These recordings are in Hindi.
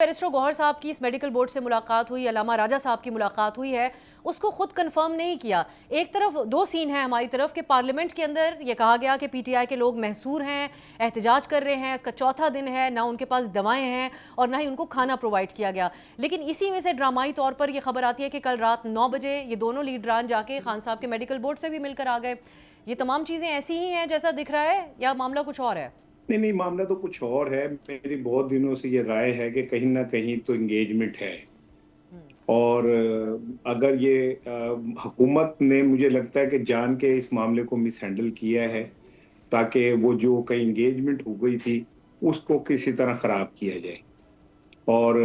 बैरिस्टर गौहर साहब की इस मेडिकल बोर्ड से मुलाकात हुई, अलामा राजा साहब की मुलाकात हुई है, उसको खुद कंफर्म नहीं किया। एक तरफ दो सीन है हमारी तरफ कि पार्लियामेंट के अंदर ये कहा गया कि पीटीआई के लोग महसूर हैं, एहतजाज कर रहे हैं, इसका चौथा दिन है, ना उनके पास दवाएं हैं और ना ही उनको खाना प्रोवाइड किया गया। लेकिन इसी में से ड्रामाई तौर पर यह खबर आती है कि कल रात 9 बजे ये दोनों लीडरान जाके खान साहब के मेडिकल बोर्ड से भी मिलकर आ गए। ये तमाम चीज़ें ऐसी ही हैं जैसा दिख रहा है या मामला कुछ और है? नहीं नहीं, मामला तो कुछ और है। मेरी बहुत दिनों से ये राय है कि कहीं ना कहीं तो एंगेजमेंट है। और अगर ये हुकूमत ने, मुझे लगता है कि जान के इस मामले को मिस हैंडल किया है ताकि वो जो कहीं एंगेजमेंट हो गई थी उसको किसी तरह खराब किया जाए। और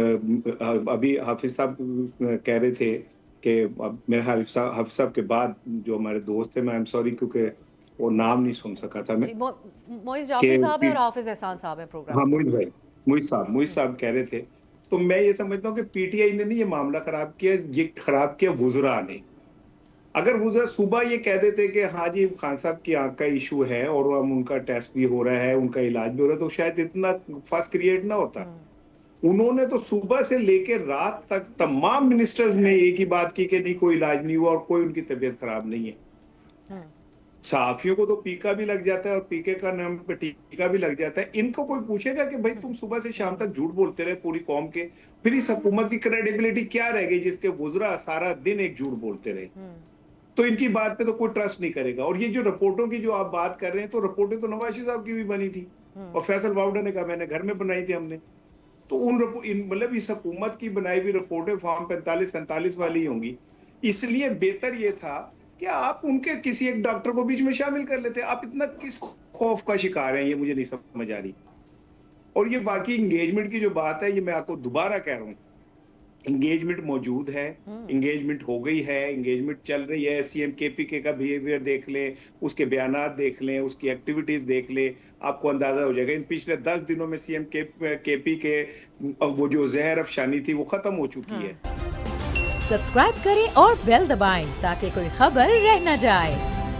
अभी हाफिज साहब कह रहे थे कि मेरे हाफिज साहब के बाद जो हमारे दोस्त थे, मैं आई एम सॉरी क्योंकि वो नाम नहीं सुन सका था मैं, मोइज़ जाफरी साहब है और हाफिज एहसान साहब है प्रोग्राम। हाँ मोहित भाई, मोहित साहब कह रहे थे। तो मैं ये समझता हूँ कि पीटीआई ने नहीं ये मामला खराब किया, ये खराब किया वुजरा ने। अगर वुजरा सुबह ये कह देते कि हाँ जी खान साहब की आंख का इशू है और हम उनका टेस्ट भी हो रहा है, उनका इलाज भी हो रहा है, तो शायद इतना फस क्रिएट ना होता। उन्होंने तो सुबह से लेकर रात तक तमाम मिनिस्टर्स ने एक ही बात की कि नहीं कोई इलाज नहीं हुआ और कोई उनकी तबीयत खराब नहीं है। सहाफियों को तो पीका भी लग जाता है और पीके का नाम पे टीका भी लग जाता है। इनको कोई पूछेगा कि भाई तुम सुबह से शाम तक झूठ बोलते रहे पूरी कौम के, फिर इस हुकूमत की क्रेडिबिलिटी क्या रह गई जिसके वुजरा सारा दिन एक झूठ बोलते रहे? तो इनकी बात पे तो कोई ट्रस्ट नहीं करेगा। और ये जो रिपोर्टों की जो आप बात कर रहे हैं, तो रिपोर्टें तो नवाज शरीफ साहब की भी बनी थी और फैसल वाउडा ने कहा मैंने घर में बनाई थी हमने। तो मतलब इस हुकूमत की बनाई हुई रिपोर्टें फॉर्म 45-47 वाली होंगी। इसलिए बेहतर ये था कि आप उनके किसी एक डॉक्टर को बीच में शामिल कर लेते। आप इतना किस खौफ का शिकार हैं, ये मुझे नहीं समझ आ रही। और ये बाकी एंगेजमेंट की जो बात है, ये मैं आपको दोबारा कह रहा हूँ, एंगेजमेंट मौजूद है, एंगेजमेंट हो गई है, एंगेजमेंट चल रही है। सीएम केपीके का बिहेवियर देख लें, उसके बयानात देख लें, उसकी एक्टिविटीज देख लें, आपको अंदाजा हो जाएगा। इन पिछले 10 दिनों में सीएम केपी के वो जो जहर अफशानी थी वो खत्म हो चुकी है। सब्सक्राइब करें और बेल दबाएं ताकि कोई खबर रह न जाए।